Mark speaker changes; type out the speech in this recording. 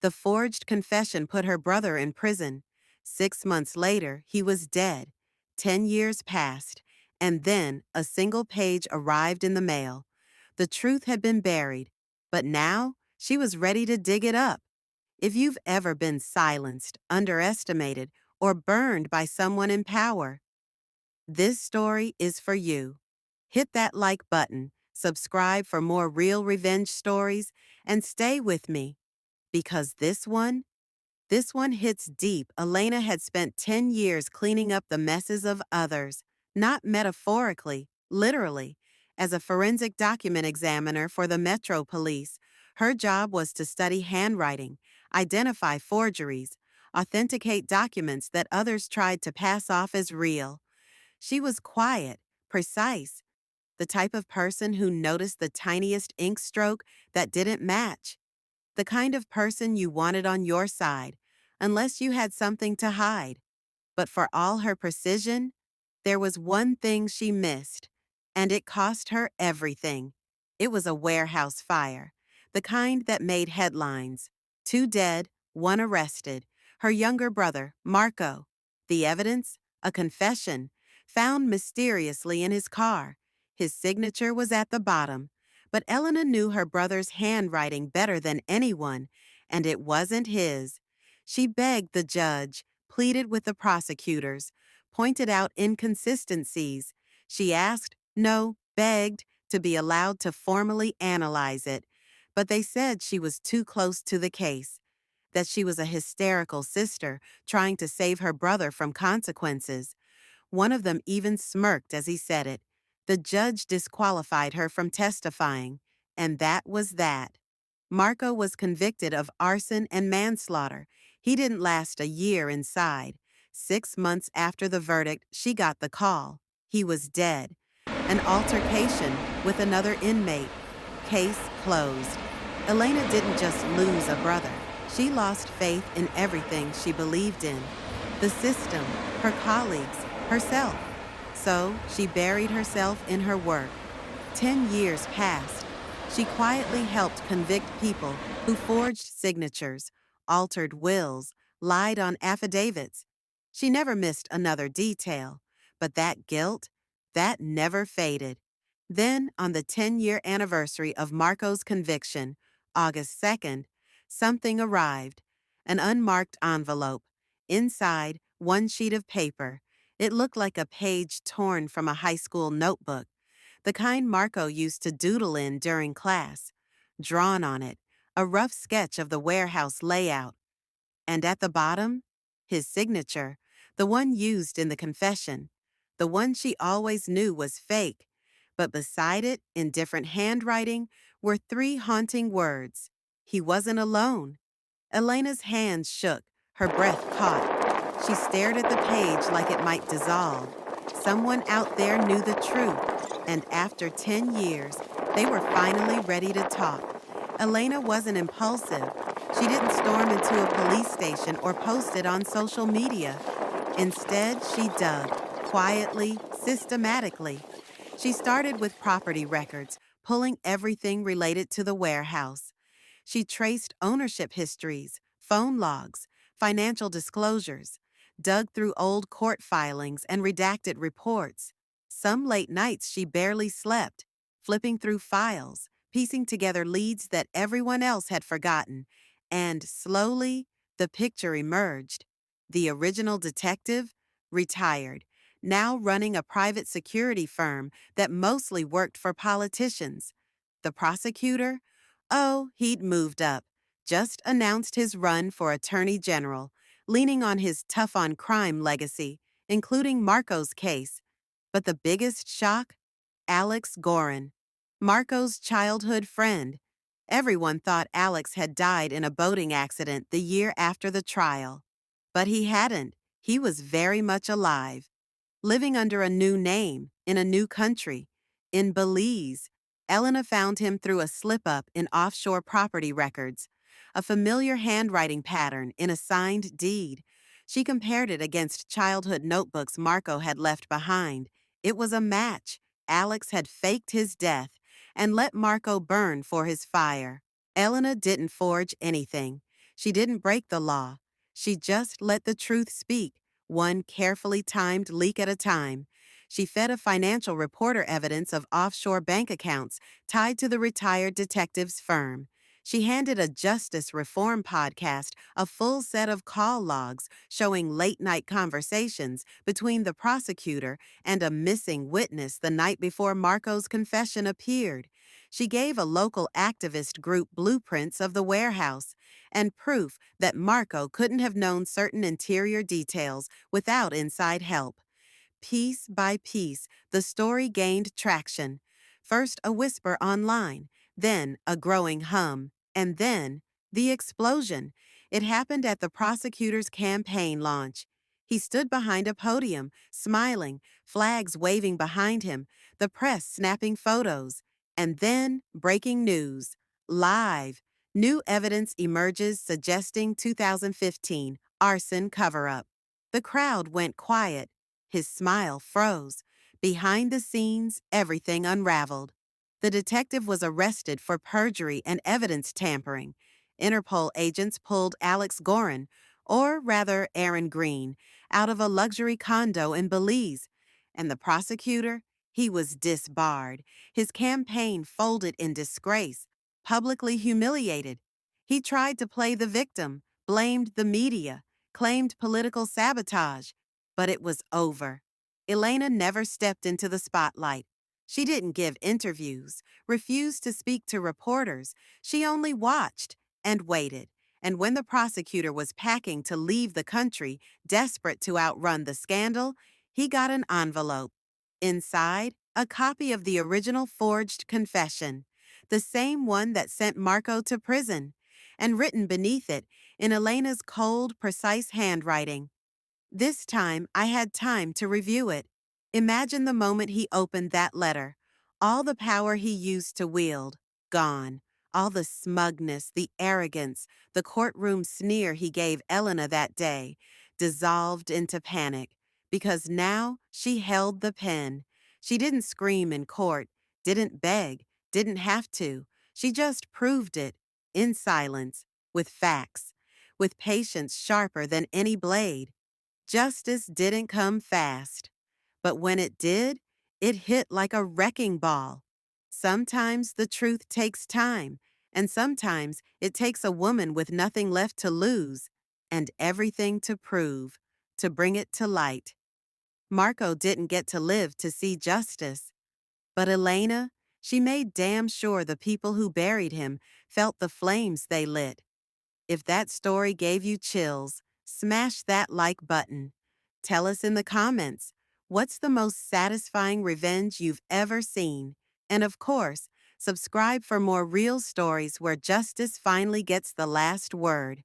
Speaker 1: The forged confession put her brother in prison. 6 months later, he was dead. 10 years passed, and then a single page arrived in the mail. The truth had been buried, but now she was ready to dig it up. If you've ever been silenced, underestimated, or burned by someone in power, this story is for you. Hit that like button, subscribe for more real revenge stories, and stay with me because this one hits deep. Elena had spent 10 years cleaning up the messes of others, not metaphorically, literally. As a forensic document examiner for the Metro Police, her job was to study handwriting, identify forgeries, authenticate documents that others tried to pass off as real. She was quiet, precise, the type of person who noticed the tiniest ink stroke that didn't match. The kind of person you wanted on your side, unless you had something to hide. But for all her precision, there was one thing she missed, and it cost her everything. It was a warehouse fire, the kind that made headlines. 2 dead, 1 arrested. Her younger brother, Marco. The evidence? A confession, found mysteriously in his car. His signature was at the bottom. But Elena knew her brother's handwriting better than anyone, and it wasn't his. She begged the judge, pleaded with the prosecutors, pointed out inconsistencies. She asked, no, begged, to be allowed to formally analyze it. But they said she was too close to the case, that she was a hysterical sister trying to save her brother from consequences. One of them even smirked as he said it. The judge disqualified her from testifying, and that was that. Marco was convicted of arson and manslaughter. He didn't last a year inside. 6 months after the verdict, she got the call. He was dead. An altercation with another inmate. Case closed. Elena didn't just lose a brother. She lost faith in everything she believed in. The system, her colleagues, herself. So she buried herself in her work. 10 years passed. She quietly helped convict people who forged signatures, altered wills, lied on affidavits. She never missed another detail, but that guilt, that never faded. Then, on the 10-year anniversary of Marco's conviction, August 2nd, something arrived. An unmarked envelope. Inside, one sheet of paper. It looked like a page torn from a high school notebook, the kind Marco used to doodle in during class. Drawn on it, a rough sketch of the warehouse layout. And at the bottom, his signature, the one used in the confession, the one she always knew was fake. But beside it, in different handwriting, were 3 haunting words. He wasn't alone. Elena's hands shook, her breath caught. She stared at the page like it might dissolve. Someone out there knew the truth, and after 10 years, they were finally ready to talk. Elena wasn't impulsive. She didn't storm into a police station or post it on social media. Instead, she dug, quietly, systematically. She started with property records, pulling everything related to the warehouse. She traced ownership histories, phone logs, financial disclosures, dug through old court filings and redacted reports. Some late nights she barely slept, flipping through files, piecing together leads that everyone else had forgotten, and slowly, the picture emerged. The original detective, retired, now running a private security firm that mostly worked for politicians. The prosecutor? Oh, he'd moved up, just announced his run for attorney general, leaning on his tough-on-crime legacy, including Marco's case. But the biggest shock? Alex Gorin, Marco's childhood friend. Everyone thought Alex had died in a boating accident the year after the trial. But he hadn't. He was very much alive, living under a new name, in a new country, in Belize. Elena found him through a slip-up in offshore property records, a familiar handwriting pattern in a signed deed. She compared it against childhood notebooks Marco had left behind. It was a match. Alex had faked his death and let Marco burn for his fire. Elena didn't forge anything. She didn't break the law. She just let the truth speak, one carefully timed leak at a time. She fed a financial reporter evidence of offshore bank accounts tied to the retired detective's firm. She handed a justice reform podcast a full set of call logs showing late night conversations between the prosecutor and a missing witness the night before Marco's confession appeared. She gave a local activist group blueprints of the warehouse and proof that Marco couldn't have known certain interior details without inside help. Piece by piece, the story gained traction. First a whisper online, then a growing hum, and then the explosion. It happened at the prosecutor's campaign launch. He stood behind a podium, smiling, flags waving behind him, the press snapping photos. And then breaking news. Live. New evidence emerges suggesting 2015 arson cover-up. The crowd went quiet. His smile froze. Behind the scenes, everything unraveled. The detective was arrested for perjury and evidence tampering. Interpol agents pulled Alex Gorin, or rather Aaron Green, out of a luxury condo in Belize. And the prosecutor? He was disbarred. His campaign folded in disgrace, publicly humiliated. He tried to play the victim, blamed the media, claimed political sabotage. But it was over. Elena never stepped into the spotlight. She didn't give interviews, refused to speak to reporters. She only watched and waited. And when the prosecutor was packing to leave the country, desperate to outrun the scandal, he got an envelope. Inside, a copy of the original forged confession, the same one that sent Marco to prison, and written beneath it, in Elena's cold, precise handwriting, "This time I had time to review it." Imagine the moment he opened that letter. All the power he used to wield, gone. All the smugness, the arrogance, the courtroom sneer he gave Elena that day, dissolved into panic. Because now she held the pen. She didn't scream in court, didn't beg, didn't have to. She just proved it, in silence, with facts, with patience sharper than any blade. Justice didn't come fast, but when it did, it hit like a wrecking ball. Sometimes the truth takes time, and sometimes it takes a woman with nothing left to lose and everything to prove, to bring it to light. Marco didn't get to live to see justice, but Elena, she made damn sure the people who buried him felt the flames they lit. If that story gave you chills, smash that like button. Tell us in the comments, what's the most satisfying revenge you've ever seen? And of course, subscribe for more real stories where justice finally gets the last word.